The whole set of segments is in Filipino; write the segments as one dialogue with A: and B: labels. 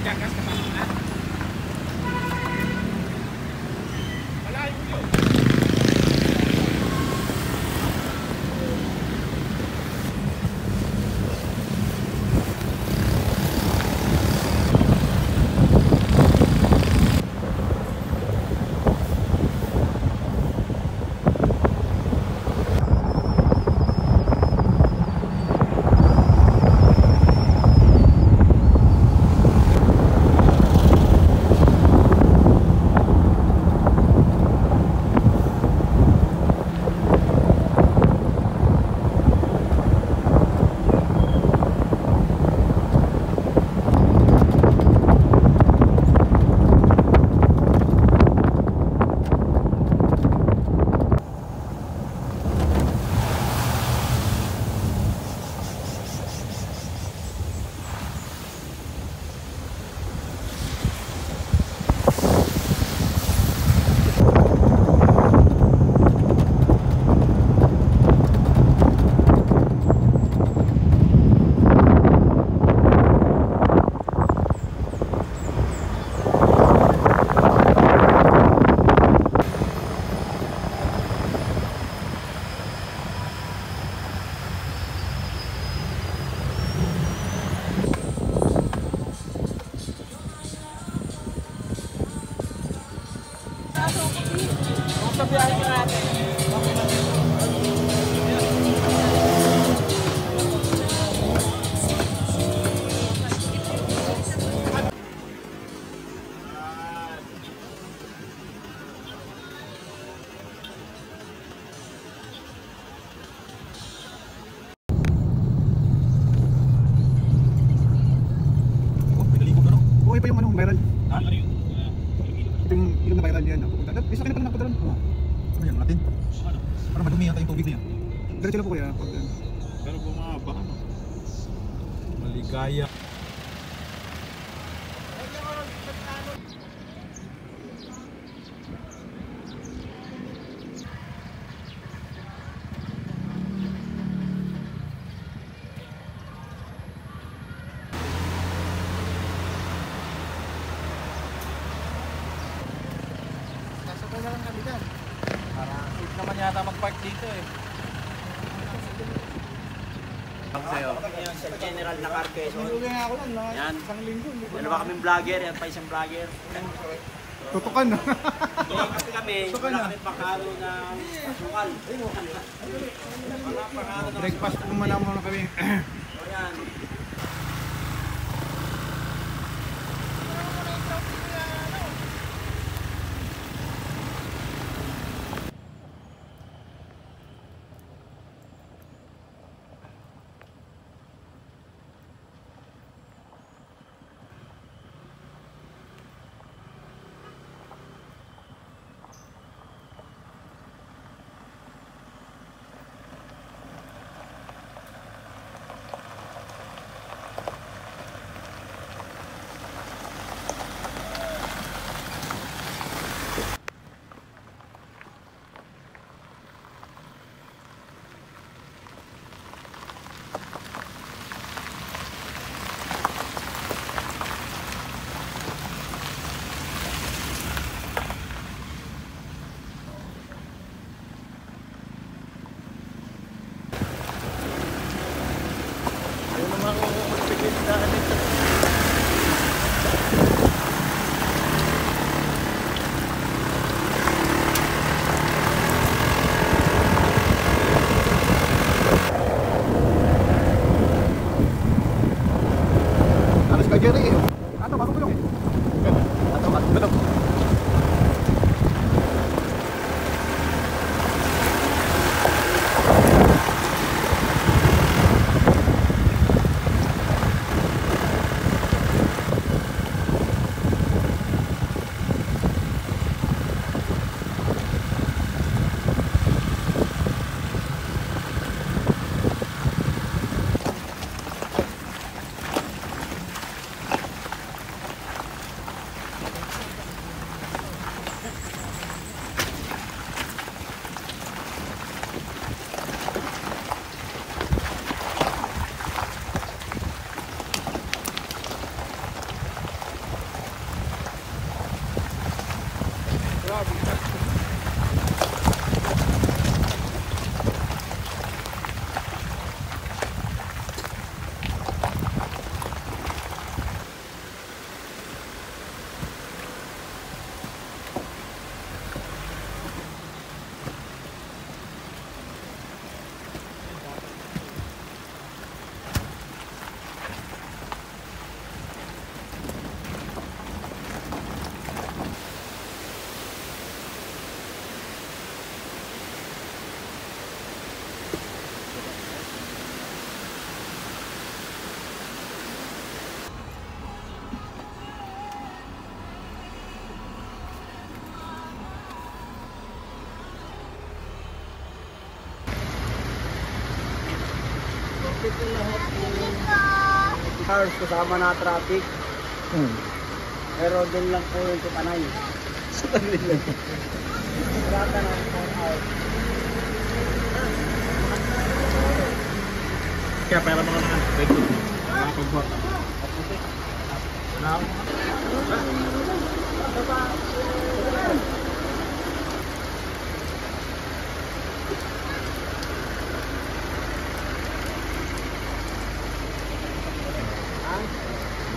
A: Jagas kasama na. Malayo yun.
B: Pa yung ano, viral. Ano yun? Ito yung ilong na viral yan. Isa ka na pala nakapunta doon. Ano yan natin? Ano? Parang madumi yata yung tubig na yan. Diretso lang po kaya.
A: Pero bumaba ano? Maligaya. Parang safe naman yata mag-park dito eh. Ang sa'yo.
C: General na Carqueso.
B: Hindi nga ako lang.
C: Yan.
B: Isang linggo.
C: Dalawa kaming vlogger, yan pa isang vlogger.
B: Tutukan na.
C: Kasi kami, wala kami pakalo ng sukal.
B: Breakfast po muna kami.
C: O yan.
B: Jerry, ato bago bulong. Ato bulong.
C: ito lahat yung cars kasama na traffic. Pero doon lang po yung tukanay. Sa kanil lang. Trata na yung out.
A: Kaya pera mga naman. Wait ko. Wala pag-work. Wala ako.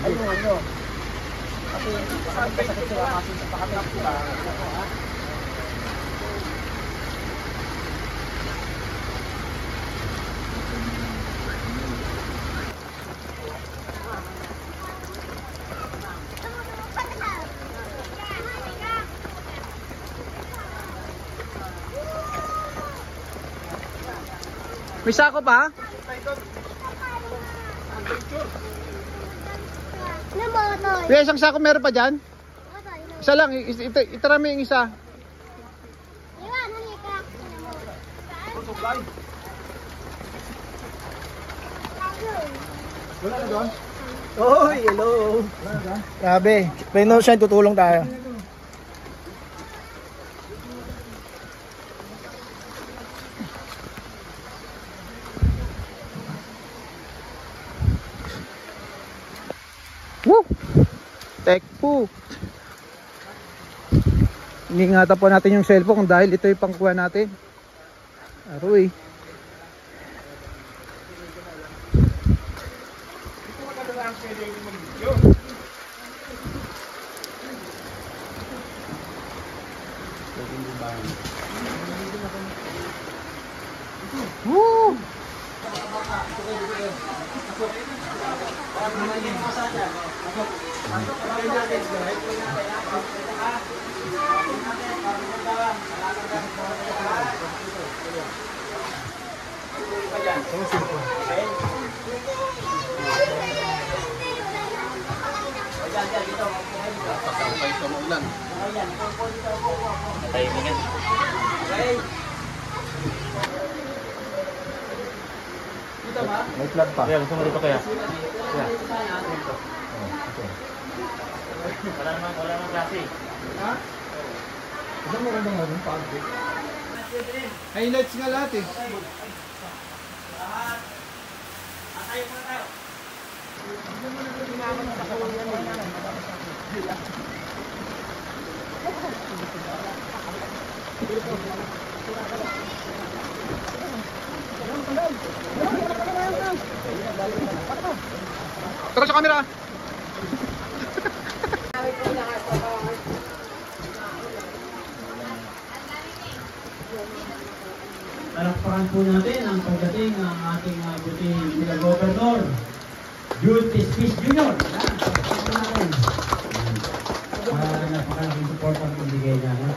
C: Ayun ano. Kasi sakit sila kasi sa pakatak sila.
B: May sako pa? Kuya, isang sako meron pa dyan? Isa lang, itara mo yung isa. Wala na doon?
C: Oy, hello.
B: Wala na doon?
D: Grabe. May no sign, tutulong tayo.
B: Woo! Tekpo! Ingatan po natin yung cellphone dahil ito yung pangkuha natin. Aroy. Woo!
A: Pagkakapay sa maulan.
C: Timingan. Okay.
D: May plug pa.
A: Kaya gusto mo dito kaya? Wala naman klase.
B: Ha? Isang magandang ano, pag-break. Highlights nga lahat eh. Tara sa camera.
C: Palakpakan po natin ang pagdating ng ating buting sila Governor Jude Speech Jr. Palakpakan natin. Napakalaking support ang ibigay niya.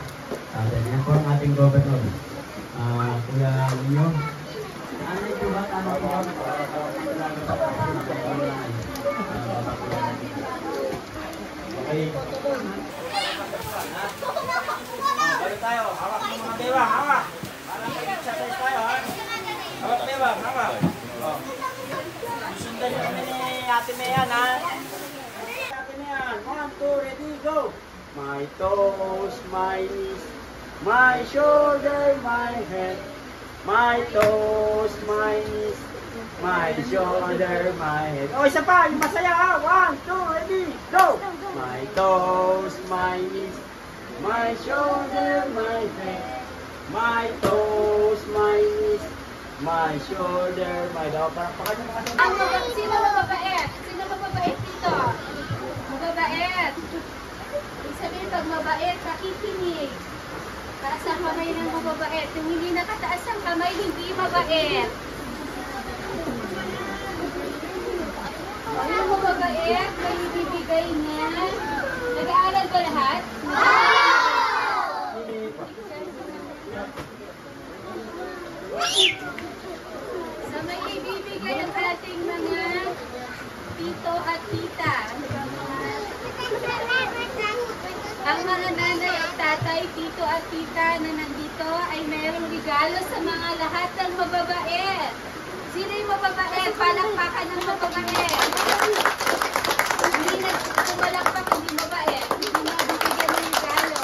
C: Yan po ang ating Governor. Kuya Ninyo. Ano po ba? Ano po ba? Okay. Balik tayo. Hawak ng mga dewa. Hawak. Para mag-exercise tayo. Hawak dewa. Hawak. Susundan nyo kami ni Ate Mayan, ha? Ate Mayan. 1, 2, ready, go. My toes, my knees, my shoulder, my head. My toes, my knees, my shoulder, my head. Oh, isa pa, yung masaya ha. 1, 2, ready, go! My toes, my knees, my shoulder, my head. My toes, my knees, my shoulder, my head. Oh, parang pakanyo na kasi.
E: Sino mababait? Sino mababait dito? Mababait. Ibig sabihin, pag mabait, nakikinig. Taas ang kamay ng mababait. Yung hindi nakataas ang kamay, hindi mabait. Yung mababait, may ibibigay niya. Nag-aaral ba lahat? Sa may ibibigay ang ating mga tito at tita. Ang mga nanay at tatay, tito at tita na nandito ay mayroong regalo sa mga lahat ng mababait. Sino yung mababait? Palakpakan ng mababait. Hindi na pumalakpak, hindi mabait. Hindi mabibigyan ng regalo.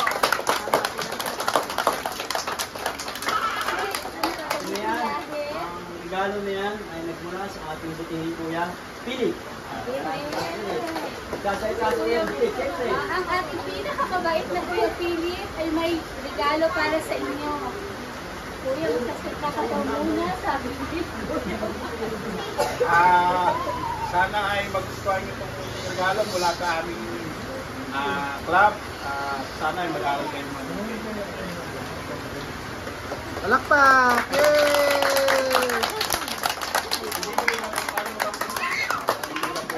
C: Ang regalo na yan ay nagmula sa ating butihing kuya, Philip. Kasay-kasay yan, Philip. Siyempre.
E: Ang ating pinakamabait na Kuya Philip ay may regalo para sa inyo. Kuya, magkakataw muna, sabi Philip.
A: Sana ay magustuhan niyo itong regalo mula sa aming club. Sana ay mag-aaral kayo naman.
D: Palakpak! Yay!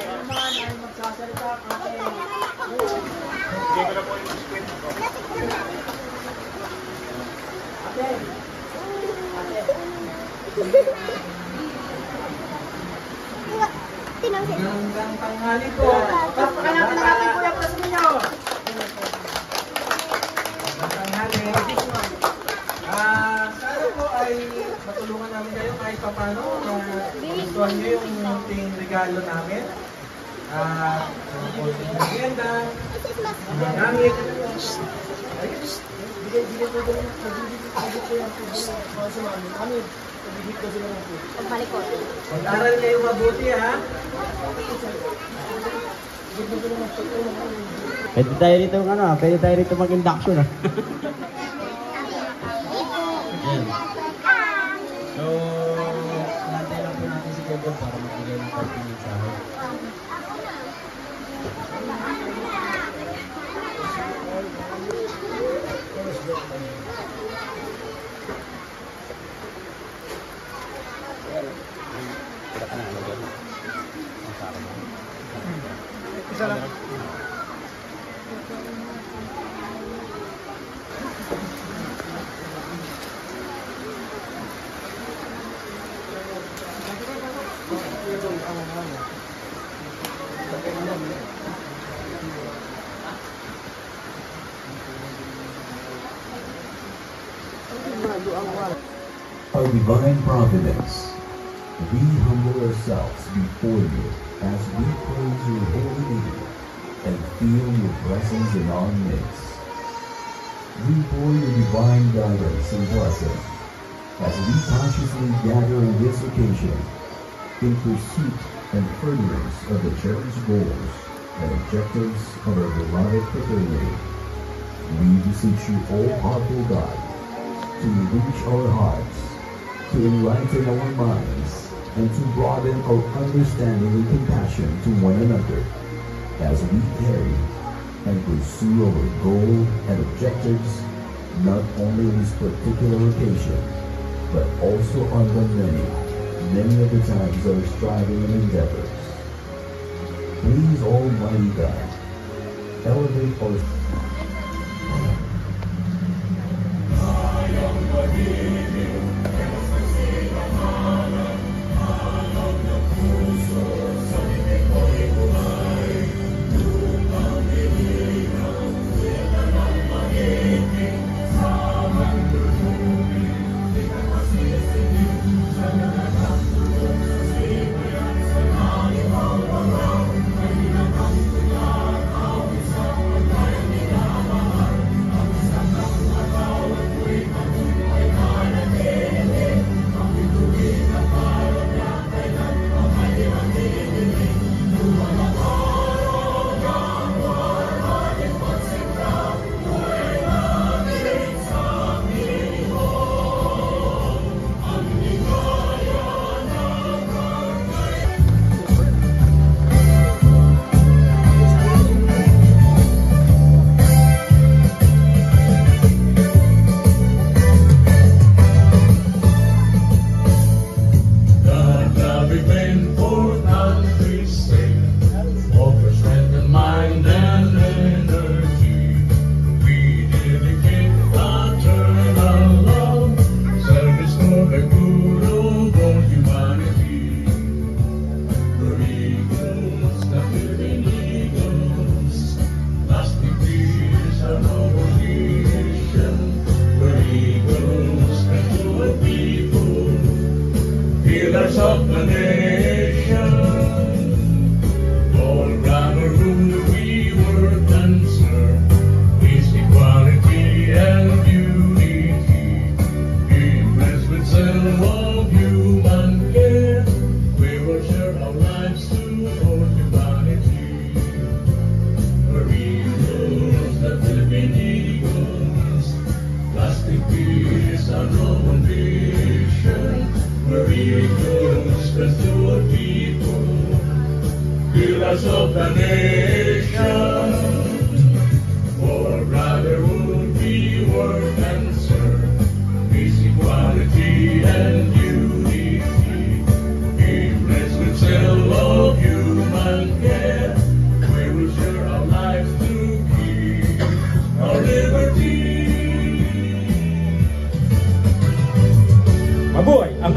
C: Naman ay magsasalita ang ating
A: Hindi ko na po yung squid.
C: ate.
B: Hanggang tanghali po.
C: Tapos natin natin kuya para sa inyo.
B: Hanggang tanghali. Sana po ay matulungan namin kayo kahit pa paano. Gustuhan nyo yung munting regalo namin. Agenda, gamit. Mag-aral kayo mabuti, ha?
C: Pwede tayo rito pwede tayo rito mag-induction Ayan. So, nantay lang po natin si Gogo para magbigay ng konting mensahe.
D: Isa lang.
F: Our divine providence, we humble ourselves before you as we praise your holy name and feel your presence in our midst. We pour your divine guidance and blessing as we consciously gather on this occasion in pursuit and furtherance of the cherished goals and objectives of our beloved fraternity. We beseech you, all-powerful God, to reach our hearts, to enlighten our minds, and to broaden our understanding and compassion to one another as we carry and pursue our goal and objectives not only on this particular occasion, but also on the many of the times of our striving and endeavors. Please, Almighty God, elevate our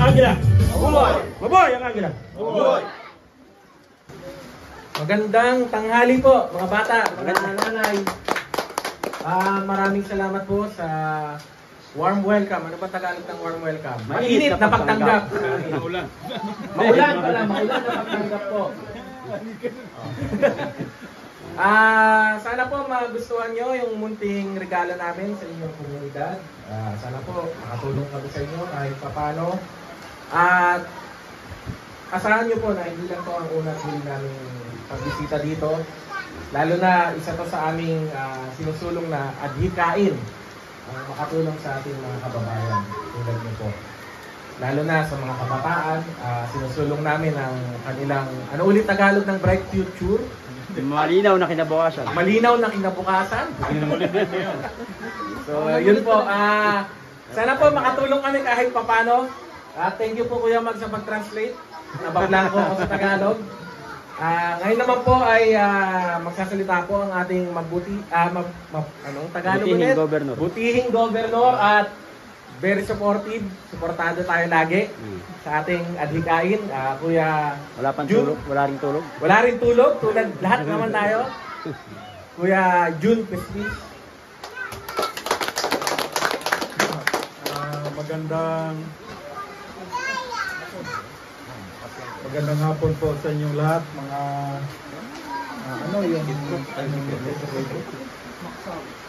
C: Agila! Mabuhay ang Agila! Magandang tanghali po mga bata, mga nanay. Maraming salamat po sa warm welcome. Ano ba Tagalog ng warm welcome? Mainit na pagtanggap. Maulan. Maulan pala, maulan na pagtanggap po. Sana po magustuhan nyo yung munting regalo namin sa inyong komunidad. Sana po makatulong kami sa inyo kahit papano. At asahan nyo po na hindi lang po ang unang huli namin pagbisita dito. Lalo na isa to sa aming sinusulong na adhikain ang makatulong sa ating mga kababayan tulad nyo po. Lalo na sa mga kabataan, sinusulong namin ang kanilang, ano ulit Tagalog ng bright future?
D: Malinaw na kinabukasan.
C: Malinaw na kinabukasan. So, yun po. Sana po makatulong kami kahit papano. Thank you po Kuya Mag sa pag-translate. Nabablang ko ako sa Tagalog. Ngayon naman po ay magsasalita po ang ating anong Tagalog
D: Butihing
C: ulit?
D: Governor.
C: Butihing Governor at very supportive. Suportado tayo lagi sa ating adhikain. Kuya
D: Wala pang
C: Jun.
D: tulog, wala ring tulog.
C: Wala rin tulog, tulad lahat naman tayo. Kuya Jun Pestis.
A: Magandang hapon po sa inyong lahat, mga ano yung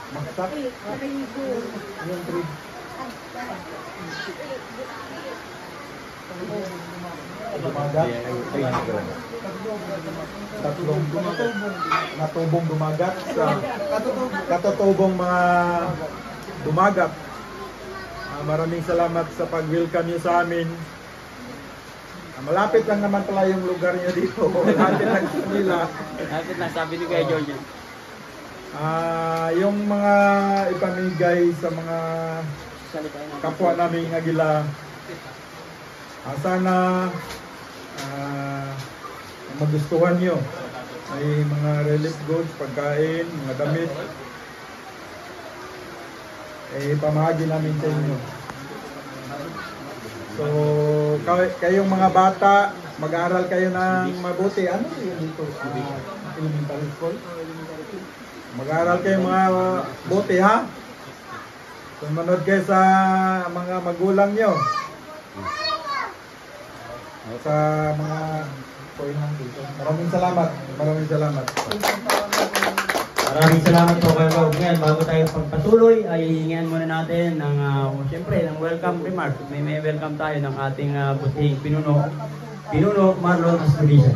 A: maksak yung trip. Dumagat. Tatlong natubong dumagat sa katutubong mga dumagat. Maraming salamat sa pag-welcome niyo sa amin. Malapit lang naman pala yung lugar niyo dito. Malapit lang sa Manila.
D: Bakit lang sabi ni Kuya George?
A: Yung mga ipamigay sa mga kapwa naming Agila, sana magustuhan nyo. May mga relief goods, pagkain, mga damit. Pamahagi namin sa inyo. So, kayong mga bata, mag-aaral kayo ng mabuti. Ano yun dito? Elementary school? Mag-aaral kayo mga buti, ha? Sumunod kayo sa mga magulang nyo. Sa mga poinang dito. Maraming salamat. Maraming salamat.
C: Maraming salamat po kayo. Ngayon, bago tayo pagpatuloy, ay hihingihan muna natin ng, siyempre, ng welcome remarks. May welcome tayo ng ating butihing Pinuno Marlon Aspudisa.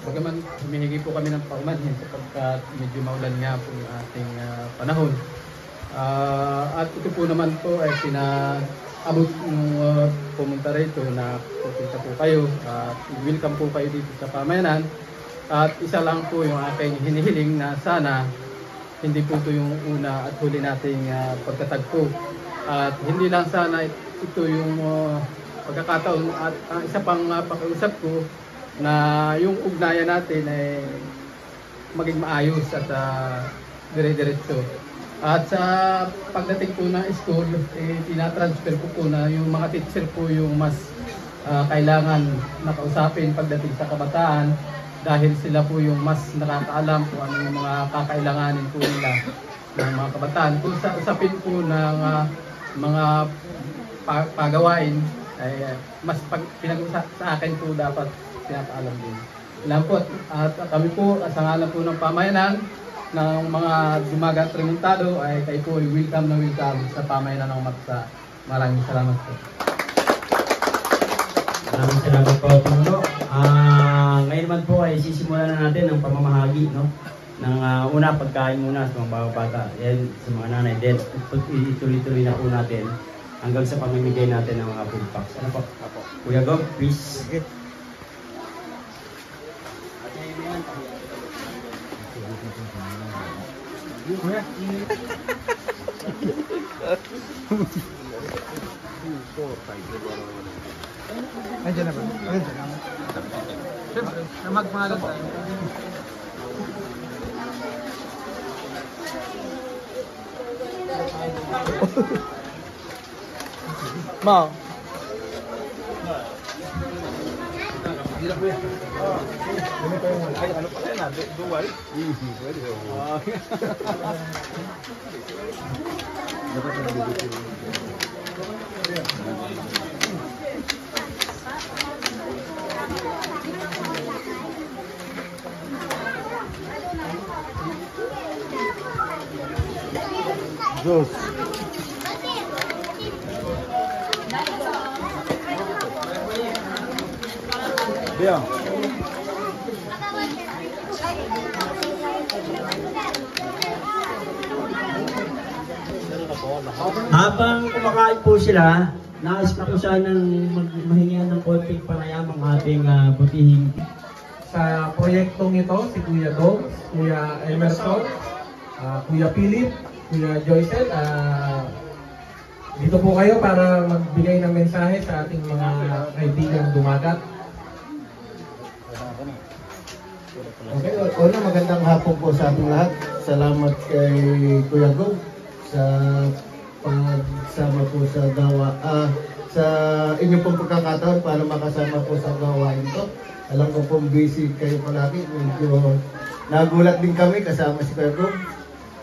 G: Bagaman humihingi po kami ng paumanhin sapagkat medyo maulan nga po ang ating panahon. At ito po naman po ay pinaabot nung pumunta rito na pupunta po kayo at welcome po kayo dito sa pamayanan. At isa lang po yung aking hinihiling na sana hindi po ito yung una at huli nating pagkatagpo. At hindi lang sana ito yung pagkakataon at isa pang pakiusap ko na yung ugnayan natin ay maging maayos at dire-diretso. At sa pagdating po ng school, tinatransfer ko po na yung mga teacher po yung mas kailangan nakausapin pagdating sa kabataan dahil sila po yung mas nakakaalam kung ano yung mga kakailanganin po nila ng mga kabataan. Kung sa usapin po ng mga pagawain, ay mas pinag-usap sa akin po dapat pinapaalam din. Ilan po, at kami po, sa ngalan po ng pamayanan, ng mga dumagat remontado, ay kayo po welcome na welcome sa pamayanan ng Matsa. Maraming salamat po.
C: Maraming salamat po, Pinuno. Ngayon naman po ay sisimulan na natin ang pamamahagi, no? Ng una, pagkain muna sa mga bawang bata. Yan, sa mga nanay. Then, ituloy-tuloy na po natin hanggang sa pamimigay natin ng mga food packs. Ano po? Kuya Gob, please.
A: Sige.
B: Kuya. Andiyan na ba? Andiyan na. Siyempre, na magmahalan tayo. Ma. Ay, ano pa yan? Dual? Pwede. Dos. Yeah.
C: Habang kumakain po sila, nais ko po sanang mahingian ng konting panayam ang ating butihing.
H: Sa proyektong ito, si Kuya Dog, Kuya Emerson, Kuya Philip, Kuya Joycel, dito po kayo para magbigay ng mensahe sa ating mga kaibigan dumagat.
I: Okay, una magandang hapon po sa ating lahat. Salamat kay Kuya Dog sa pagsama po sa gawa, sa inyong pong pagkakataon para makasama po sa gawain ito. Alam ko pong busy kayo palagi. Medyo nagulat din kami kasama si Kuya Dog.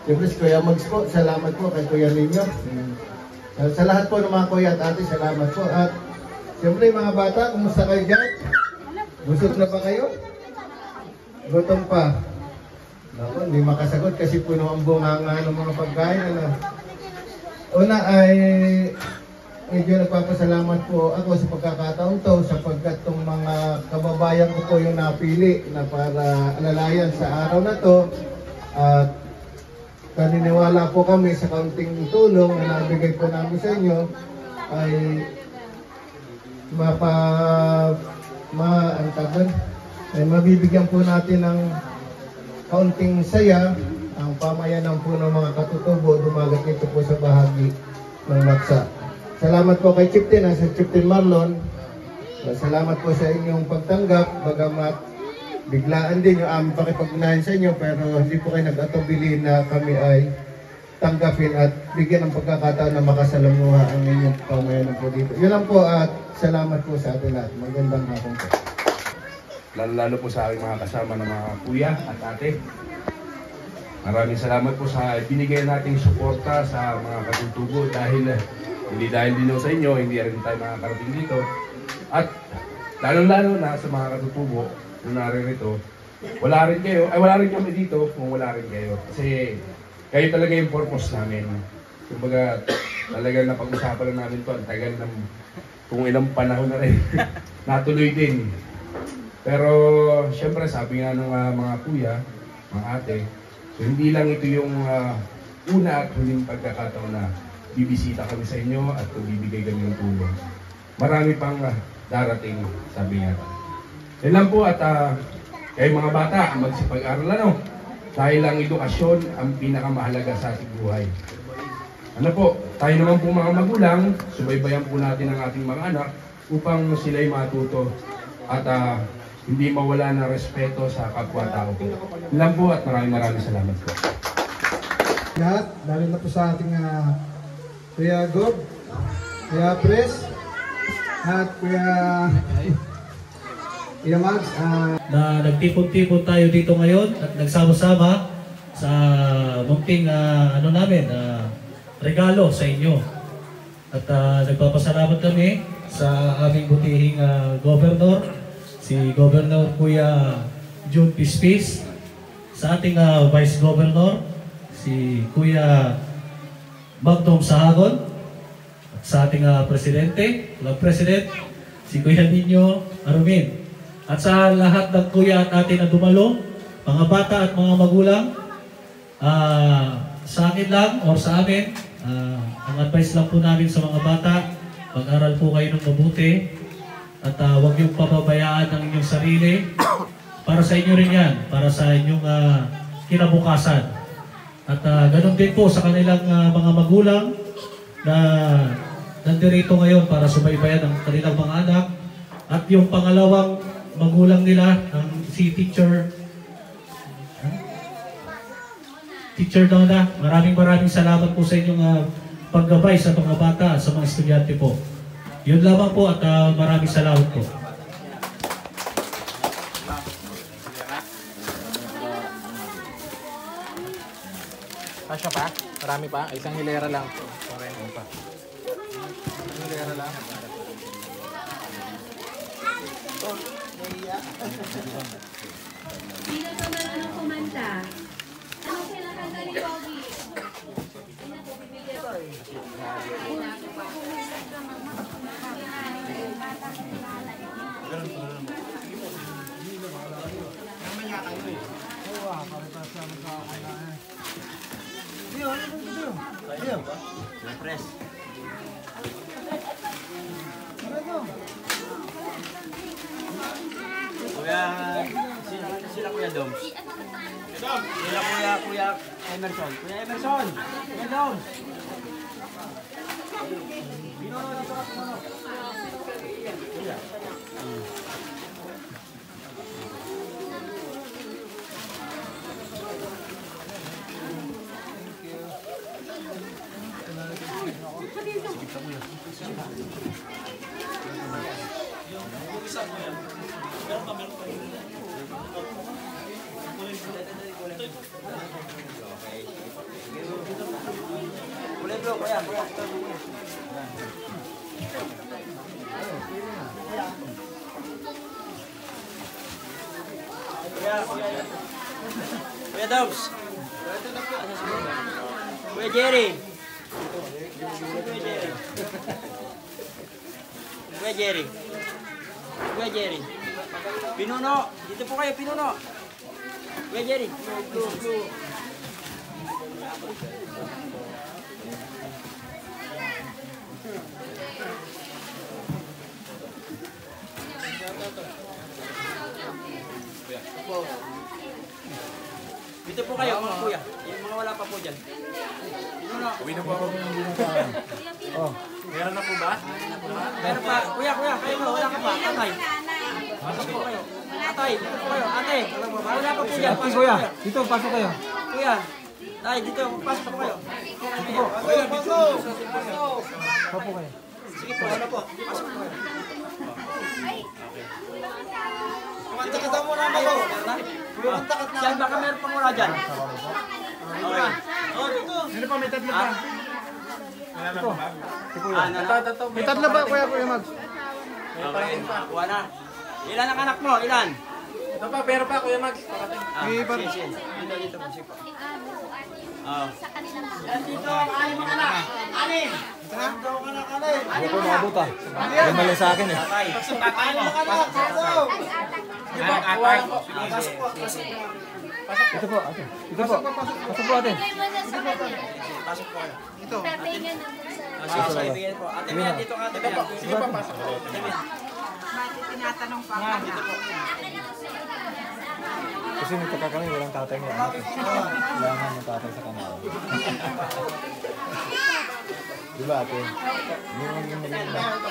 I: Siyempre si Kuya Mags po, salamat po kay Kuya Ninyo. Sa lahat po ng mga kuya at ate, salamat po. At siyempre mga bata, kumusta kayo dyan? Busog na ba kayo? Gutom pa. Naku, hindi makasagot kasi puno ang bunganga ng mga pagkain. Ano? Una ay medyo nagpapasalamat po ako sa pagkakataon to sapagkat itong mga kababayan ko po yung napili na para alalayan sa araw na to. At naniniwala po kami sa kaunting tulong na nabigay po namin sa inyo ay mabibigyan po natin ng kaunting saya ang pamayanan po ng mga katutubo dumagat nito po sa bahagi ng Laksa. Salamat po kay Chieftain, sa Chieftain Marlon. Salamat po sa inyong pagtanggap, bagamat biglaan din yung aming pakipag-unahin sa inyo, pero hindi po kayo nag-atubili na kami ay tanggapin at bigyan ng pagkakataon na makasalamuha ang inyong pamayanan po dito. Yun lang po at salamat po sa atin lahat. Magandang hapon po.
J: Lalo po sa aking mga kasama ng mga kuya at ate. Maraming salamat po sa binigay nating suporta sa mga katutubo dahil hindi dahil din sa inyo, hindi rin tayo makakarating dito. At lalo-lalo na sa mga katutubo na naririto, wala rin kami dito kung wala rin kayo. Kasi kayo talaga yung purpose namin. Kumbaga, talagang napag-usapan lang namin to, ang tagal ng kung ilang panahon na rin. Natuloy din. Pero, syempre, sabi nga ng mga kuya, mga ate, so hindi lang ito yung una at huling pagkakataon na bibisita kami sa inyo at bibigay kami ng tulong. Marami pang darating, sabi nga. Yan lang po at kayo mga bata, magsipag-aral ano. Dahil ang edukasyon ang pinakamahalaga sa ating buhay. Ano po, tayo naman po mga magulang, subaybayan po natin ang ating mga anak upang sila'y matuto at hindi mawala ng respeto sa kapwa-tao po. Yan lang po at maraming salamat po.
H: Lahat, dahil na po sa ating Kuya Gob, Kuya Pres, at Kuya Mags,
K: na nagtipon-tipon tayo dito ngayon at nagsama-sama sa munting regalo sa inyo. At nagpapasalamat kami sa aming butihing Governor, si Governor Kuya June Pispis, sa ating Vice Governor, si Kuya Magdom Sahagon, at sa ating Presidente, President, si Kuya Ninyo Arumin. At sa lahat ng kuya at ate na dumalo, mga bata at mga magulang, sa akin lang o sa amin, ang advice lang po namin sa mga bata, mag-aral po kayo ng mabuti at huwag niyong pababayaan ang inyong sarili. Para sa inyo rin yan, para sa inyong kinabukasan. At ganun din po sa kanilang mga magulang na nandirito ngayon para subaybayan ang kanilang mga anak. At yung pangalawang magulang nila, si Teacher Donna, maraming salamat po sa inyong paggabay sa mga bata, sa mga estudyante po. Yun lamang po at maraming salamat po.
B: Kasya pa? Marami pa? Isang hilera lang. Okay. Isang hilera lang.
E: Sino pa man anong kumanta? Anong kinakanta ni Pogi? Sino po bibigyan ko?
C: Sila Kuya Doms. Sila Kuya Emerson. Kuya Emerson! Kuya Doms! Kulay bro, kuya. Kuya Dobbs. Kuya Jerry. Kuya Jerry. Pinuno. Dito po kayo, Pinuno. Kuya Jerry. Dito po kayo, mga kuya. Yung mga wala pa po dyan. Pinuno.
B: Uwi na po ako. Oh. Meron na po ba?
C: Meron pa. Kuya, kayo mo. Wala ka pa. Atay. Pasok po kayo. Atay, dito po kayo. Ate, wala pa po dyan. Pasok po kayo.
B: Dito, pasok kayo.
C: Kuya. Ay, dito. Pasok po kayo.
B: Kuya, pasok. Pasok kayo.
C: Sige po, ano po? Pasok po kayo.
A: Kumanta muna ako.
C: Diyan, baka meron pang wala dyan. Okay.
B: Sino pa? May tatlo pa. Ito. Si Kuya.
C: May tatlo
B: ba, Kuya Mags?
C: Okay, kuha na. Ilan ang anak mo? Ilan?
B: Ito pa, pero pa, Kuya Mags.
C: Sige. Dito po, sige po. Dito, anim mga anak. Anim.
B: Ako po makabuta. Yan mali sa akin eh.
C: Tatay mo.
B: Ito po, ate. Ito po. Pasok po ate.
C: Pasok po kayo.
E: Ito.
C: Sige, ibigay po. Ate Mia, dito ka. Ate Mia.
B: Sige pa, pasok.
L: Tinatanong pa ako.
B: Kasi nagtaka kami, walang tatay niya. Kailangan ng tatay sa kanila. Diba ate? Yung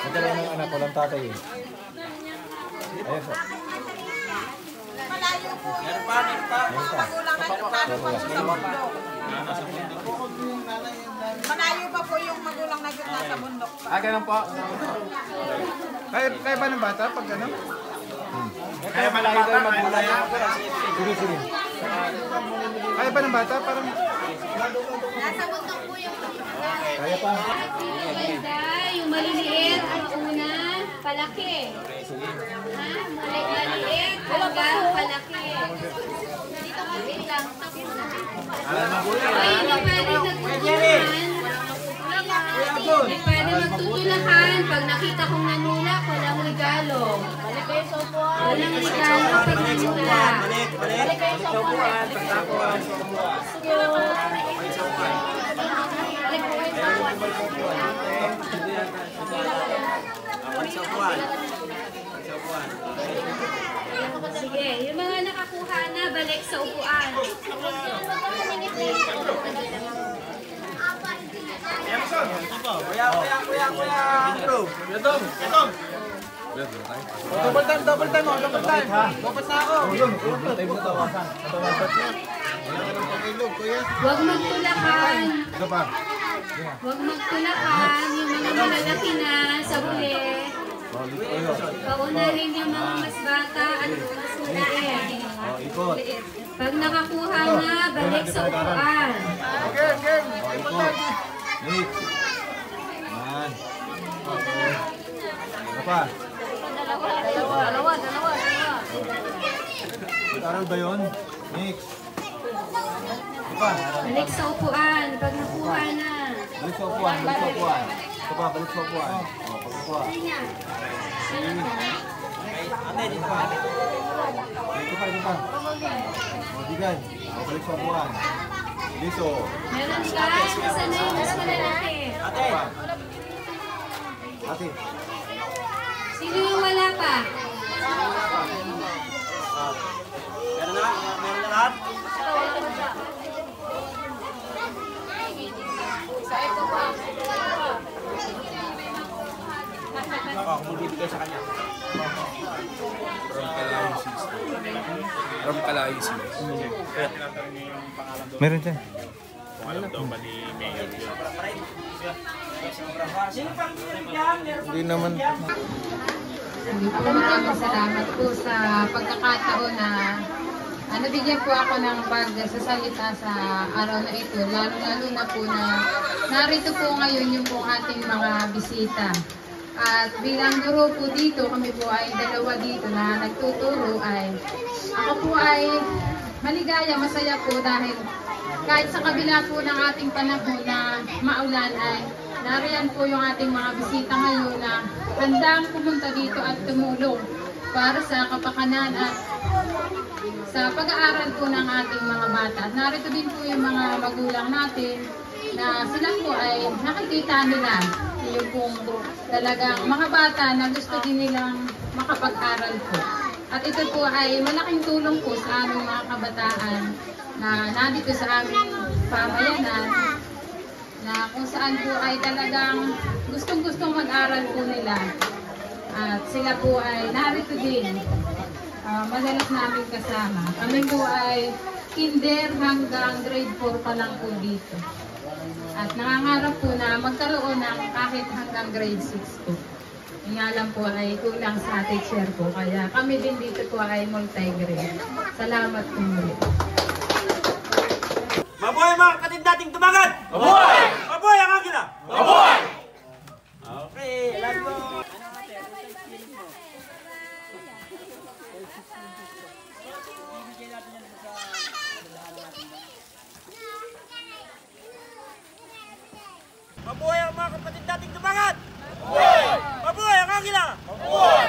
B: nagkaroon ng anak, walang tatay eh. Ayun po.
L: Malayo po
C: Meron pa.
L: magulang nagtatapos sa bundok. Malayo pa po yung magulang nasa bundok pa.
B: Ganun po. Kaya ba ng bata pag gano'n? Kaya malayo tayo magulang. Sige. Kaya ba ng bata? Parang...
E: Nasa bundok po yung
B: Kaya pa.
E: maganda, yung maliliit, ang una, palaki. Ha? Maliliit, hanggang palaki. Dito kasi lang. Ay, hindi pwede nagtutulakan. Hindi pwede magtutulakan. Pag nakita kong nanulak, walang regalo. Walang regalo pag nanulak.
C: Balik kayo sa upuan. Pagtapuan.
E: Sige, yung mga nakakuha na, balik sa upuan.
C: Kuya, Andrew.
B: Double time. Double time ha. Dapat na ako. Double time na tawasan.
E: Huwag magtulakan.
B: Ito pa.
E: Huwag magtulakan yung mga malalaki na sa huli. Paunahin yung mga mas bata at mas maliit. Pag nakakuha na, balik sa upuan. Dalawa.
B: Aral ba yun? Mix.
E: Balik sa upuan. Pag nakuha na.
B: Balik sa upuan. Ito pa, balik sa upuan. Pagkukuha. Dito pa. Bigay. Balik sa upuan. Dito.
E: Meron ka? Nasaan na yung mas malalaki?
B: Ate.
E: Sino yung wala pa?
C: Meron na lahat? Ako magbibigay sa kanya.
J: From Kalahi City.
B: Meron dyan. Hindi naman.
L: Maraming salamat po sa pagkakataon na nabigyan po ako ng pagsasalita sa araw na ito. Lalo na po na narito po ngayon yung po ating mga bisita. At bilang guro po dito, kami po ay dalawa dito na nagtuturo ay ako po ay maligaya, masaya po dahil kahit sa kabila po ng ating panahon na maulan ay nariyan po yung ating mga bisita ngayon na handang pumunta dito at tumulong para sa kapakanan at sa pag-aaral po ng ating mga bata. At narito din po yung mga magulang natin na sila po ay nakikita nila yung pong talagang mga bata na gusto din nilang makapag-aral po. At ito po ay malaking tulong po sa aming mga kabataan na nandito sa aming pamayanan na kung saan po ay talagang gustong-gustong mag-aral po nila. At sila po ay narito din. Madalas namin kasama. Kami po ay kinder hanggang grade 4 pa lang po dito. At nangangarap po na magkaroon ng kahit hanggang grade 6 po. Nga lang po ay kulang sa teacher po. Kaya kami din dito po ay multi-grade. Salamat po muli.
C: Mabuhay mga kapatid nating tumagat! Mabuhay! Mabuhay ang agila! Mabuhay! Okay, let's go! Mabuhay ang mga kapatid nating tumagat! Mabuhay! Mabuhay ang agila! Mabuhay!